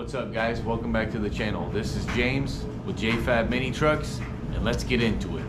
What's up, guys? Welcome back to the channel. This is James with JFab Mini Trucks, and let's get into it.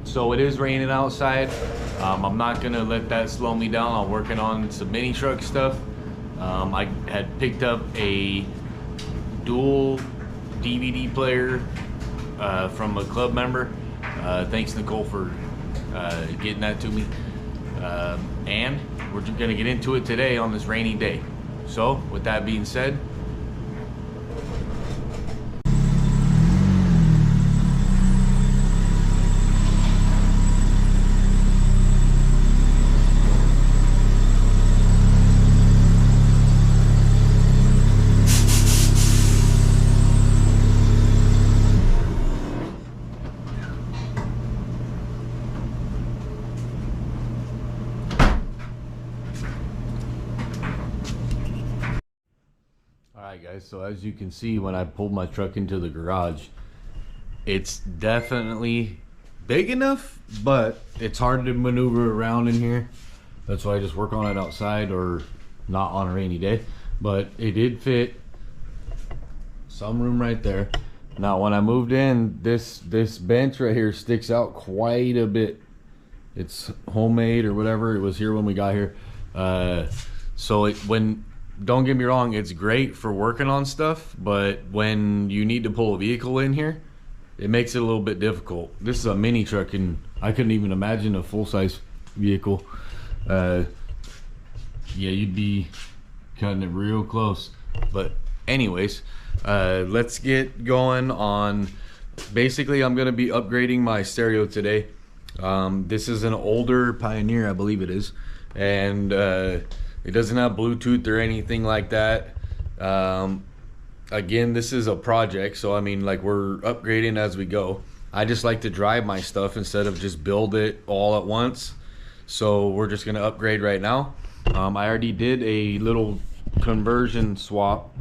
So it is raining outside. I'm not gonna let that slow me down. I'm working on some mini truck stuff. I had picked up a dual DVD player from a club member. Thanks, Nicole, for getting that to me. And we're just gonna get into it today on this rainy day. So with that being said, alright guys, so as you can see, when I pulled my truck into the garage, it's definitely big enough, but it's hard to maneuver around in here. That's why I just work on it outside or not on a rainy day. But it did fit some room right there. Now when I moved in, this bench right here sticks out quite a bit. It's homemade or whatever. It was here when we got here. Don't get me wrong, it's great for working on stuff, but when you need to pull a vehicle in here, it makes it a little bit difficult. This is a mini truck, and I couldn't even imagine a full-size vehicle. Yeah, you'd be cutting it real close. But anyways, let's get going on. Basically, I'm gonna be upgrading my stereo today. This is an older Pioneer, I believe it is, and it doesn't have Bluetooth or anything like that. Again, this is a project, so I mean, like, we're upgrading as we go. I just like to drive my stuff instead of just build it all at once. So we're just gonna upgrade right now. I already did a little conversion swap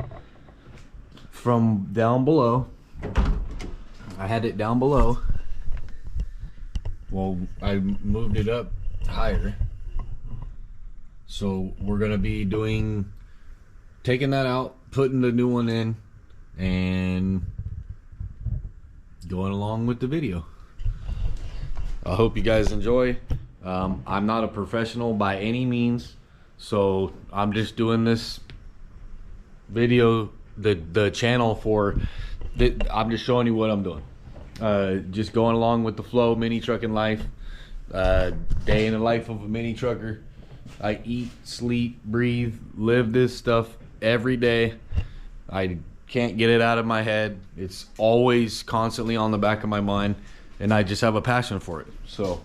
from down below. I had it down below. Well, I moved it up higher. So we're gonna be taking that out, putting the new one in, and going along with the video. I hope you guys enjoy. I'm not a professional by any means, so I'm just doing this video, the channel for, I'm just showing you what I'm doing. Just going along with the flow, mini trucking life, day in the life of a mini trucker. I eat, sleep, breathe, live this stuff every day. I can't get it out of my head. It's always constantly on the back of my mind, and I just have a passion for it. So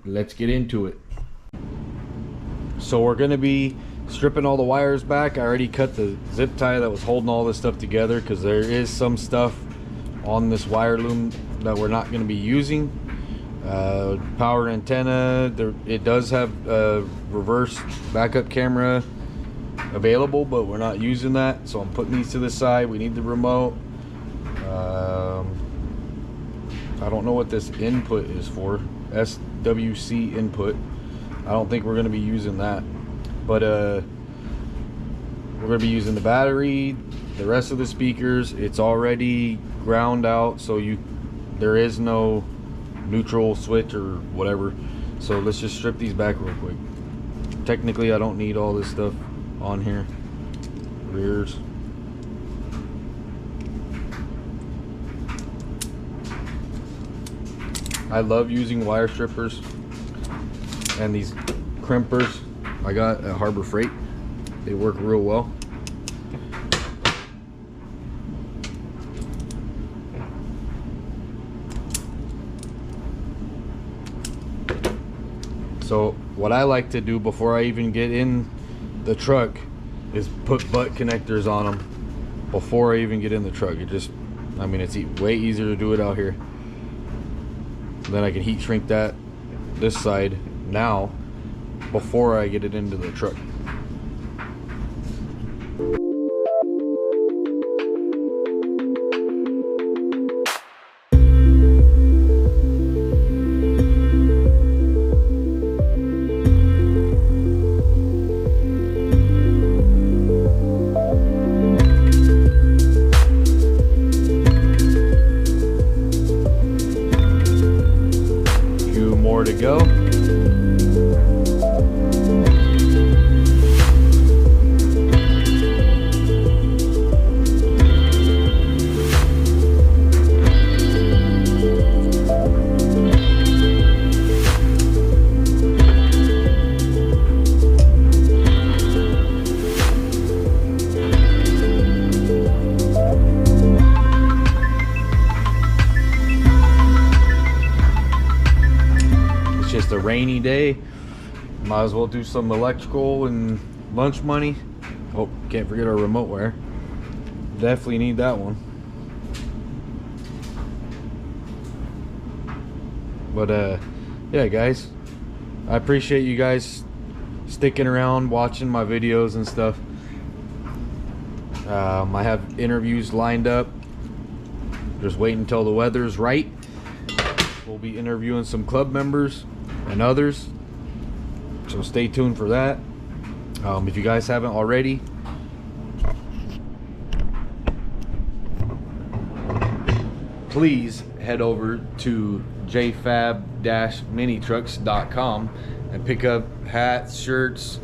let's get into it. So we're gonna be stripping all the wires back. I already cut the zip tie that was holding all this stuff together, because there is some stuff on this wire loom that we're not going to be using. Power antenna, it does have a reverse backup camera available, but we're not using that, so I'm putting these to the side. We need the remote. I don't know what this input is for. SWC input. I don't think we're going to be using that, but we're going to be using the battery, the rest of the speakers. It's already ground out, so there is no neutral switch or whatever. So let's just strip these back real quick. Technically I don't need all this stuff on here. Rears. I love using wire strippers and these crimpers I got at Harbor Freight. They work real well. So what I like to do before I even get in the truck is put butt connectors on them before I even get in the truck. It just, I mean, it's way easier to do it out here. Then I can heat shrink this side now before I get it into the truck. More to go. Just a rainy day, might as well do some electrical and lunch money. Oh, can't forget our remote wire, definitely need that one. But yeah guys, I appreciate you guys sticking around watching my videos and stuff. I have interviews lined up, just waiting until the weather's right. We'll be interviewing some club members and others, so stay tuned for that. If you guys haven't already, please head over to jfab-minitrucks.com and pick up hats, shirts,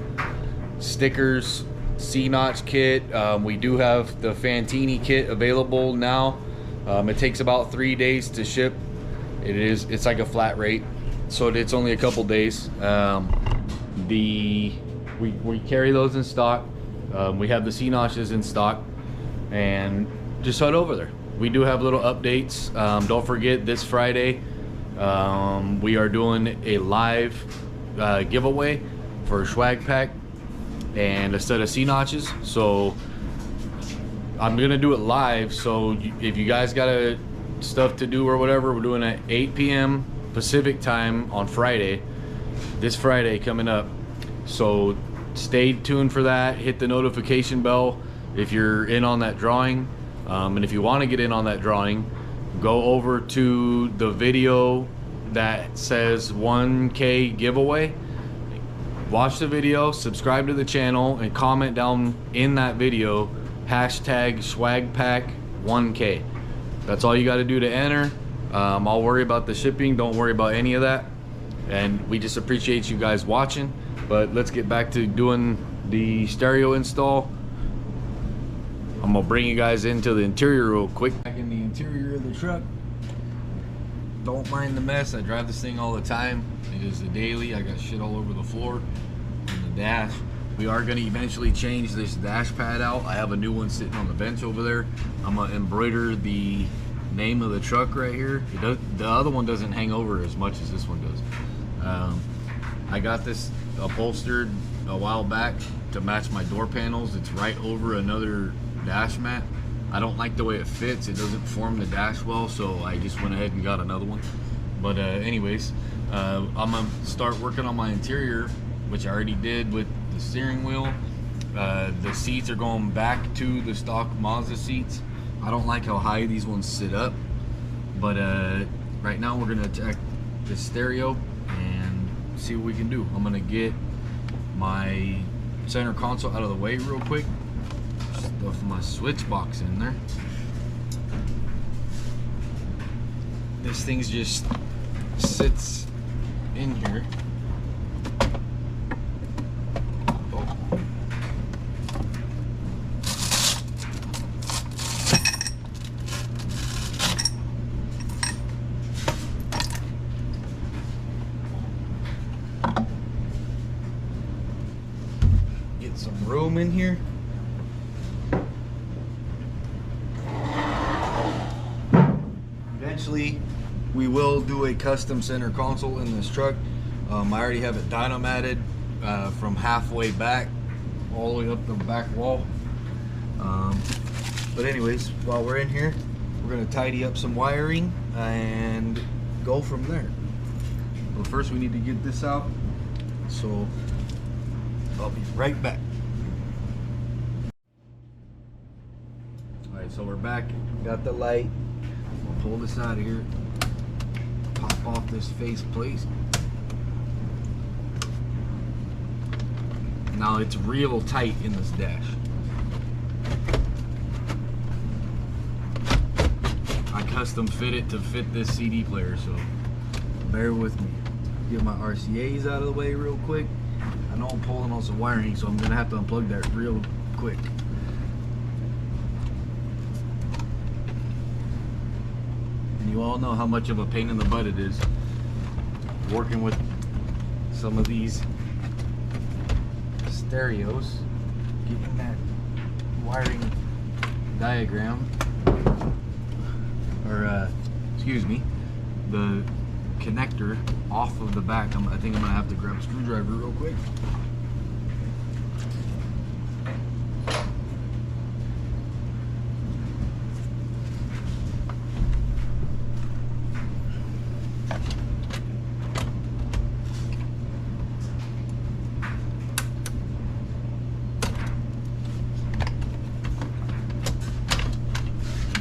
stickers, C-notch kit. We do have the Fantini kit available now. It takes about 3 days to ship. It's like a flat rate, so it's only a couple days. We carry those in stock. We have the C-notches in stock, and just head over there. We do have little updates. Don't forget, this Friday we are doing a live giveaway for a swag pack and a set of C-notches. So I'm gonna do it live, so if you guys got stuff to do or whatever, we're doing it at 8 p.m. Pacific time on Friday, this Friday coming up. So stay tuned for that. Hit the notification bell if you're in on that drawing, and if you want to get in on that drawing, go over to the video that says 1K giveaway, watch the video, subscribe to the channel, and comment down in that video #swagpack1K. That's all you got to do to enter. I'll worry about the shipping, don't worry about any of that. And we just appreciate you guys watching. But let's get back to doing the stereo install. I'm gonna bring you guys into the interior real quick. Back in the interior of the truck. Don't mind the mess. I drive this thing all the time. It is a daily. I got shit all over the floor and the dash. We are gonna eventually change this dash pad out. I have a new one sitting on the bench over there. I'm gonna embroider the name of the truck right here. The other one doesn't hang over as much as this one does. I got this upholstered a while back to match my door panels. It's right over another dash mat. I don't like the way it fits. It doesn't form the dash well, so I just went ahead and got another one. But anyways, I'm gonna start working on my interior, which I already did with the steering wheel. The seats are going back to the stock Mazda seats. I don't like how high these ones sit up, but right now we're gonna attack the stereo and see what we can do. I'm gonna get my center console out of the way real quick. Stuff my switch box in there. this thing just sits in here. Oh. Get some room in here. Eventually, we will do a custom center console in this truck. I already have it dynamatted from halfway back all the way up the back wall. But anyways, while we're in here, we're going to tidy up some wiring and go from there. But first we need to get this out, so I'll be right back. Alright, so we're back. Got the light. We'll pull this out of here. Pop off this face plate. Now it's real tight in this dash. I custom fit it to fit this CD player, so bear with me. Get my RCAs out of the way real quick. I know I'm pulling on some wiring, so I'm gonna have to unplug that real quick. And you all know how much of a pain in the butt it is working with some of these stereos, getting that wiring diagram, or excuse me, the connector off of the back. I think I'm gonna have to grab a screwdriver real quick.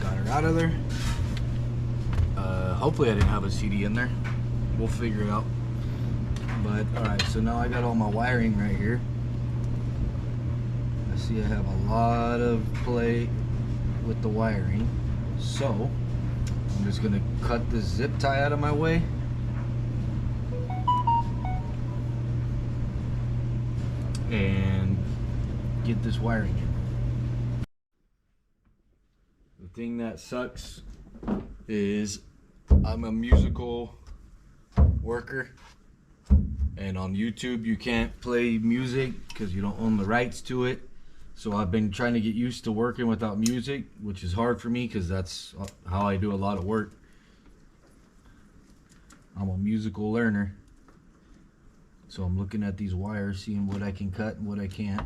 Got her out of there. Hopefully I didn't have a CD in there. We'll figure it out. But alright, so now I got all my wiring right here. I see I have a lot of play with the wiring. So I'm just gonna cut this zip tie out of my way. And get this wiring in. The thing that sucks is I'm a musical worker, and on YouTube you can't play music because you don't own the rights to it. So I've been trying to get used to working without music, which is hard for me because that's how I do a lot of work. I'm a musical learner, so I'm looking at these wires, seeing what I can cut and what I can't.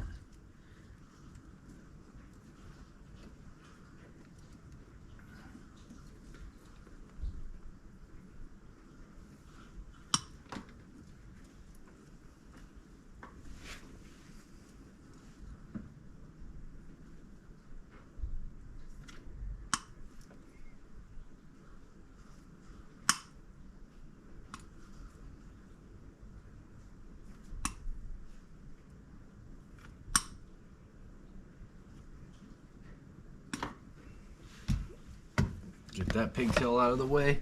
Get that pigtail out of the way.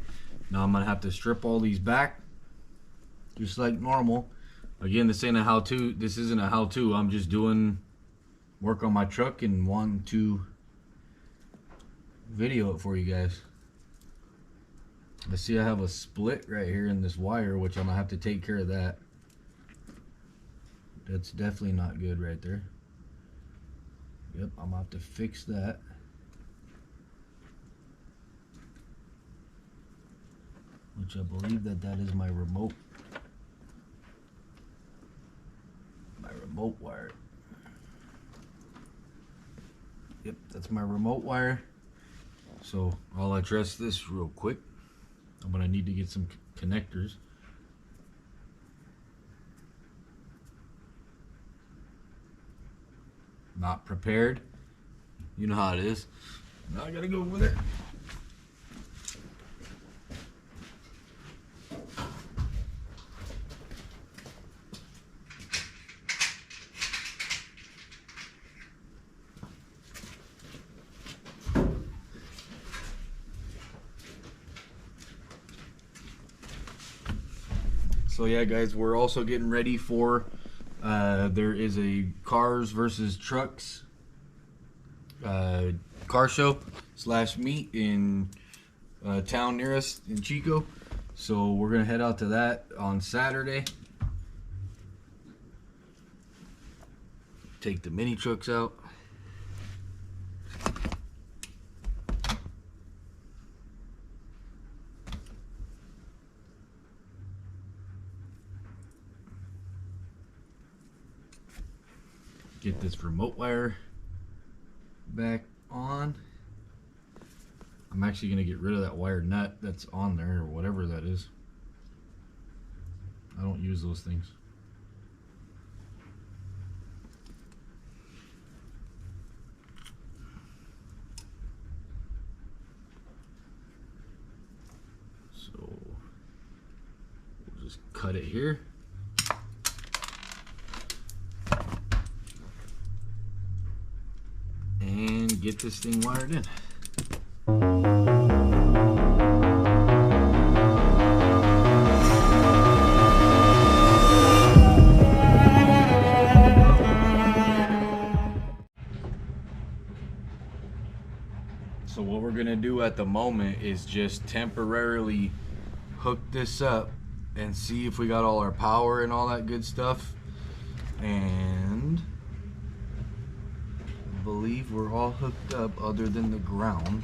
Now I'm gonna have to strip all these back just like normal. Again, this ain't a how-to. This isn't a how-to. I'm just doing work on my truck and want to video it for you guys. I see I have a split right here in this wire, which I'm gonna have to take care of that. That's definitely not good right there. Yep, I'm gonna have to fix that. Which I believe that is my remote. My remote wire. Yep, that's my remote wire. So I'll address this real quick. I'm gonna need to get some connectors. Not prepared. You know how it is. Now I gotta go over there. So yeah, guys, we're also getting ready for there is a cars versus trucks car show / meet in town near us in Chico. So we're gonna head out to that on Saturday. Take the mini trucks out. Get this remote wire back on. I'm actually going to get rid of that wire nut that's on there, or whatever that is. I don't use those things. So we'll just cut it here. And get this thing wired in. So what we're gonna do at the moment is just temporarily hook this up and see if we got all our power and all that good stuff. And I believe we're all hooked up other than the ground.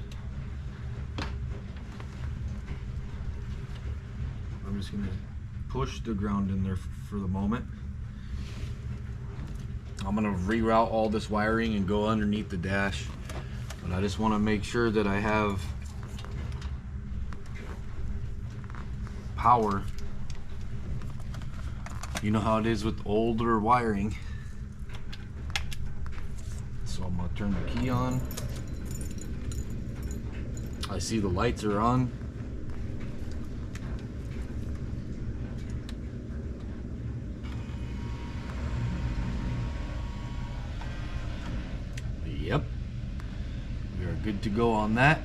I'm just gonna push the ground in there for the moment. I'm gonna reroute all this wiring and go underneath the dash, but I just want to make sure that I have power. You know how it is with older wiring. So I'm gonna turn the key on. I see the lights are on. Yep, we are good to go on that.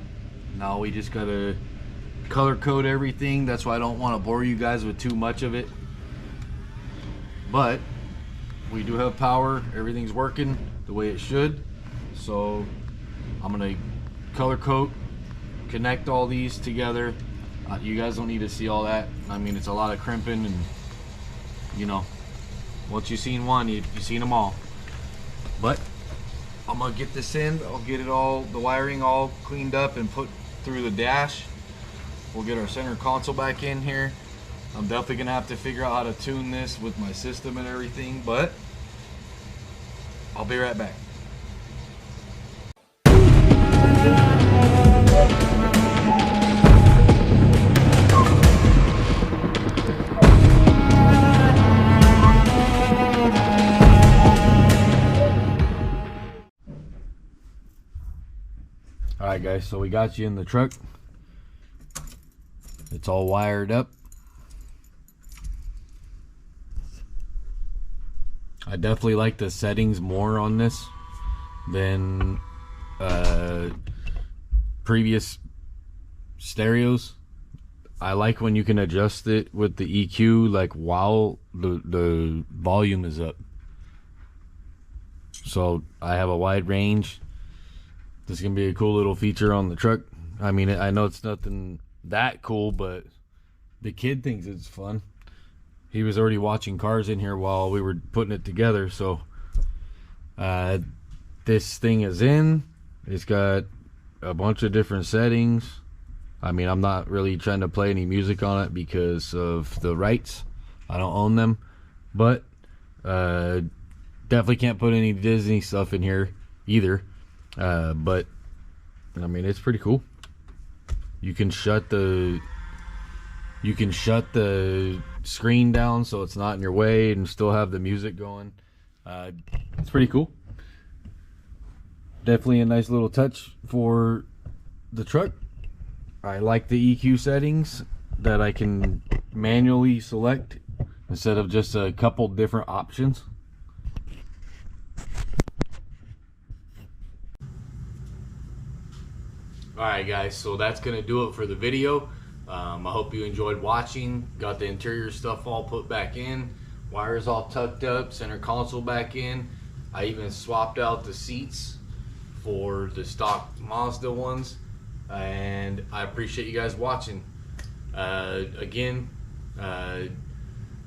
Now we just gotta color code everything. That's why I don't want to bore you guys with too much of it. But we do have power. Everything's working the way it should. So I'm gonna color code, connect all these together. You guys don't need to see all that. I mean, it's a lot of crimping, and you know, once you've seen one, you've seen them all. But I'm gonna get this in. I'll get it all, the wiring all cleaned up and put through the dash. We'll get our center console back in here. I'm definitely gonna have to figure out how to tune this with my system and everything, but I'll be right back. Alright guys, so we got you in the truck. It's all wired up. I definitely like the settings more on this than previous stereos. I like when you can adjust it with the EQ like while the volume is up. So I have a wide range. This is gonna be a cool little feature on the truck. I mean, I know it's nothing that cool, but the kid thinks it's fun. He was already watching cars in here while we were putting it together. So this thing is in. It's got a bunch of different settings. I mean, I'm not really trying to play any music on it because of the rights. I don't own them. But definitely can't put any Disney stuff in here either. But I mean, it's pretty cool. You can shut the screen down so it's not in your way and still have the music going. It's pretty cool. Definitely a nice little touch for the truck. I like the EQ settings that I can manually select instead of just a couple different options. Alright guys, so that's gonna do it for the video. I hope you enjoyed watching. Got the interior stuff all put back in, wires all tucked up, center console back in. I even swapped out the seats for the stock Mazda ones, and I appreciate you guys watching. Again,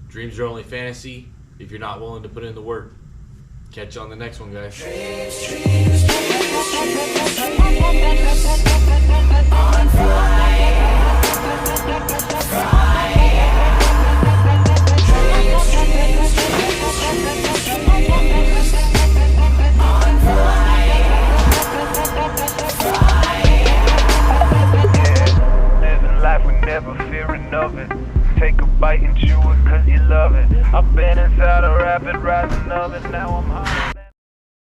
dreams are only fantasy if you're not willing to put in the work. Catch you on the next one, guys. On living life with never fearing of it. Take a bite and chew it cause you love it. I've been inside a rapid rising of it. Now I'm high.